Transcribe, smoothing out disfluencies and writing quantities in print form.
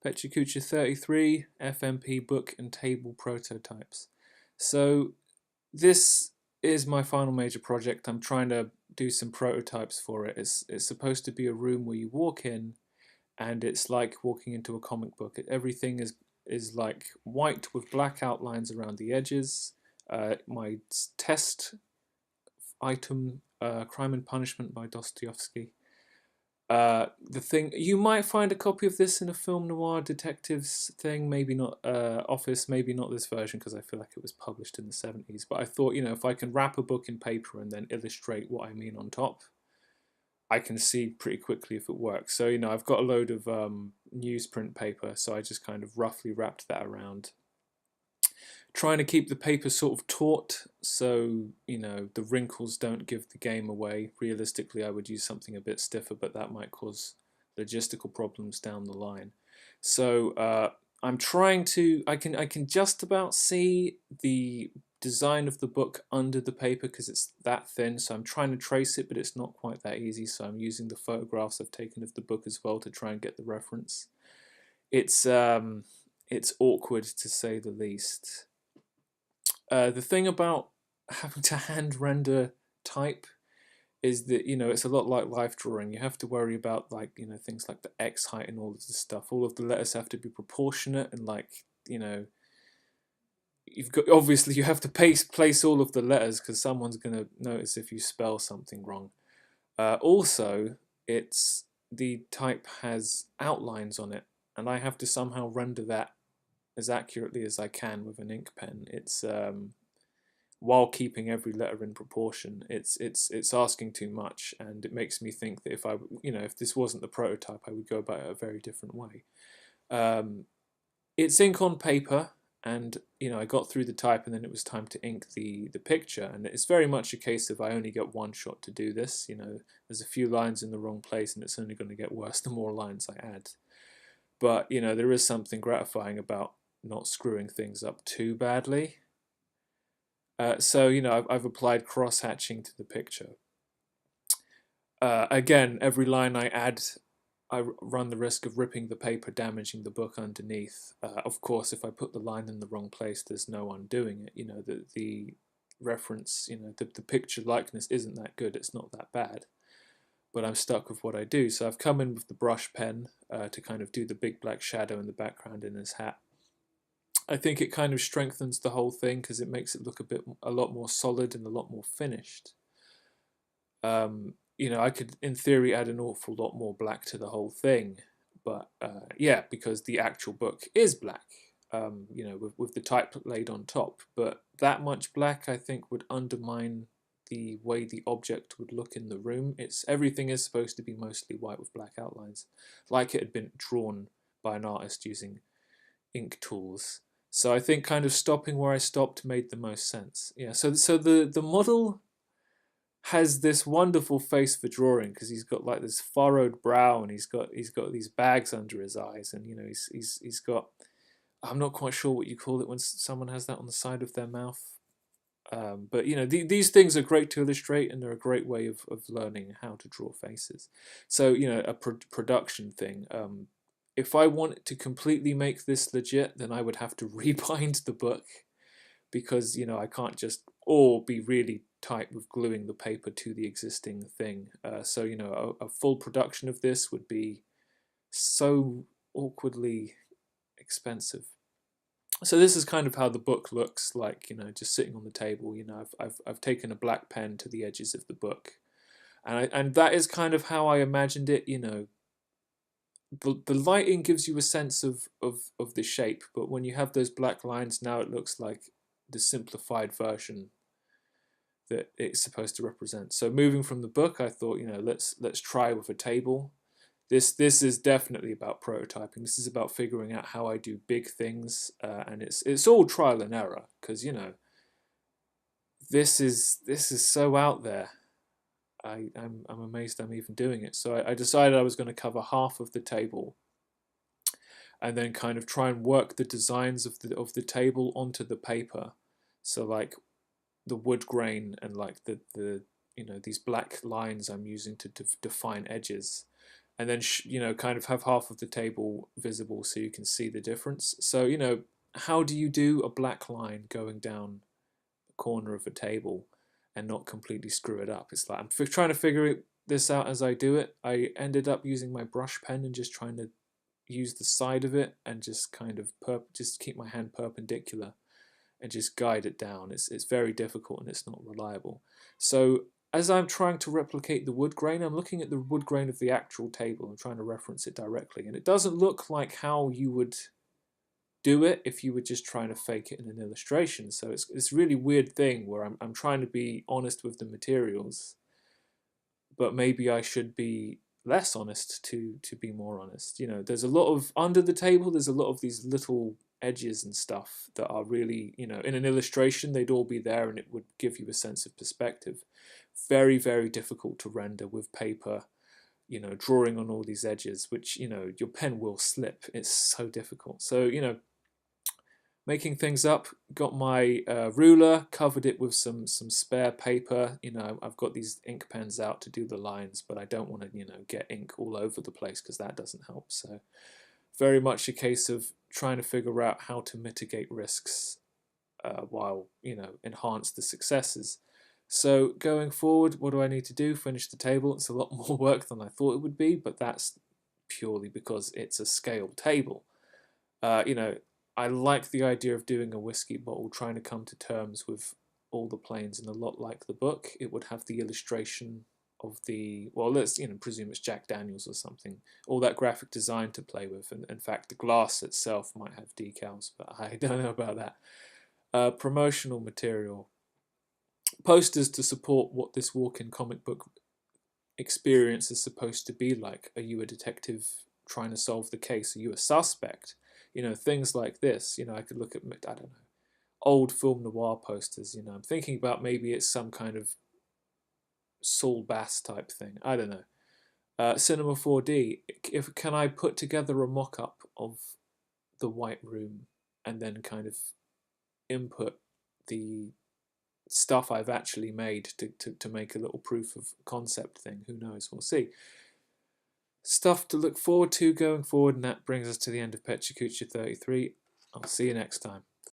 Pecha Kucha 33, FMP Book and Table Prototypes. So this is my final major project. I'm trying to do some prototypes for it. It's supposed to be a room where you walk in and it's like walking into a comic book. Everything is like white with black outlines around the edges. My test item, Crime and Punishment by Dostoevsky. The thing, you might find a copy of this in a film noir detectives thing, maybe not Office, maybe not this version because I feel like it was published in the 70s. But I thought, if I can wrap a book in paper and then illustrate what I mean on top, I can see pretty quickly if it works. So, I've got a load of newsprint paper, so I just kind of roughly wrapped that around. Trying to keep the paper sort of taut so, the wrinkles don't give the game away. Realistically, I would use something a bit stiffer, but that might cause logistical problems down the line. So I'm trying to, I can just about see the design of the book under the paper because it's that thin, so I'm trying to trace it, but it's not quite that easy, so I'm using the photographs I've taken of the book as well to try and get the reference. It's awkward to say the least. The thing about having to hand render type is that it's a lot like life drawing. You have to worry about things like the X height and all of this stuff. All of the letters have to be proportionate and you've got, obviously you have to place all of the letters because someone's going to notice if you spell something wrong. Also, the type has outlines on it, and I have to somehow render that as accurately as I can with an ink pen. It's while keeping every letter in proportion. It's asking too much, and it makes me think that if this wasn't the prototype, I would go about it a very different way. It's ink on paper, and I got through the type, and then it was time to ink the picture, and it's very much a case of I only get one shot to do this. There's a few lines in the wrong place, and it's only going to get worse the more lines I add. But there is something gratifying about not screwing things up too badly. So I've applied cross-hatching to the picture. Again, every line I add, I run the risk of ripping the paper, damaging the book underneath. Of course, if I put the line in the wrong place, there's no undoing it. The reference, the picture likeness isn't that good. It's not that bad. But I'm stuck with what I do. So I've come in with the brush pen to kind of do the big black shadow in the background in his hat. I think it kind of strengthens the whole thing because it makes it look a lot more solid and a lot more finished. I could, in theory, add an awful lot more black to the whole thing, but yeah, because the actual book is black, with the type laid on top. But that much black, I think, would undermine the way the object would look in the room. Everything is supposed to be mostly white with black outlines, like it had been drawn by an artist using ink tools. So I think kind of stopping where I stopped made the most sense. Yeah. So the model has this wonderful face for drawing because he's got like this furrowed brow and he's got these bags under his eyes, and he's got, I'm not quite sure what you call it when someone has that on the side of their mouth. But these things are great to illustrate, and they're a great way of learning how to draw faces. So a production thing. If I wanted to completely make this legit, then I would have to rebind the book because I can't just be really tight with gluing the paper to the existing thing. So a full production of this would be so awkwardly expensive. So this is kind of how the book looks like, just sitting on the table. I've taken a black pen to the edges of the book, and that is kind of how I imagined it. The lighting gives you a sense of the shape, but when you have those black lines, now it looks like the simplified version that it's supposed to represent. So moving from the book, I thought, let's try with a table. This is definitely about prototyping. This is about figuring out how I do big things, and it's all trial and error because this is so out there. I'm amazed I'm even doing it. So I decided I was going to cover half of the table, and then kind of try and work the designs of the table onto the paper. So like the wood grain and like the these black lines I'm using to define edges. and then kind of have half of the table visible so you can see the difference. So how do you do a black line going down the corner of a table and not completely screw it up? It's like I'm trying to figure this out as I do it. I ended up using my brush pen and just trying to use the side of it and just kind of just keep my hand perpendicular and just guide it down. It's very difficult and it's not reliable. So as I'm trying to replicate the wood grain, I'm looking at the wood grain of the actual table and trying to reference it directly, and it doesn't look like how you would do it if you were just trying to fake it in an illustration. So it's this really weird thing where I'm trying to be honest with the materials, but maybe I should be less honest to be more honest. There's a lot of under the table. There's a lot of these little edges and stuff that are really, in an illustration they'd all be there and it would give you a sense of perspective. Very, very difficult to render with paper. Drawing on all these edges, which your pen will slip. It's so difficult. So making things up, got my ruler, covered it with some spare paper. I've got these ink pens out to do the lines, but I don't want to get ink all over the place because that doesn't help. So very much a case of trying to figure out how to mitigate risks while enhance the successes. So going forward, what do I need to do? Finish the table. It's a lot more work than I thought it would be, but that's purely because it's a scale table. I like the idea of doing a whiskey bottle, trying to come to terms with all the planes, and a lot like the book, it would have the illustration of the, well, let's presume it's Jack Daniels or something, all that graphic design to play with, and in fact the glass itself might have decals, but I don't know about that. Promotional material, posters to support what this walk-in comic book experience is supposed to be like. Are you a detective trying to solve the case? Are you a suspect? Things like this. I could look at, I don't know, old film noir posters. I'm thinking about maybe it's some kind of Saul Bass type thing. I don't know. Cinema 4D. Can I put together a mock-up of the White Room and then kind of input the stuff I've actually made to make a little proof of concept thing? Who knows? We'll see. Stuff to look forward to going forward, and that brings us to the end of Pecha Kucha 33. I'll see you next time.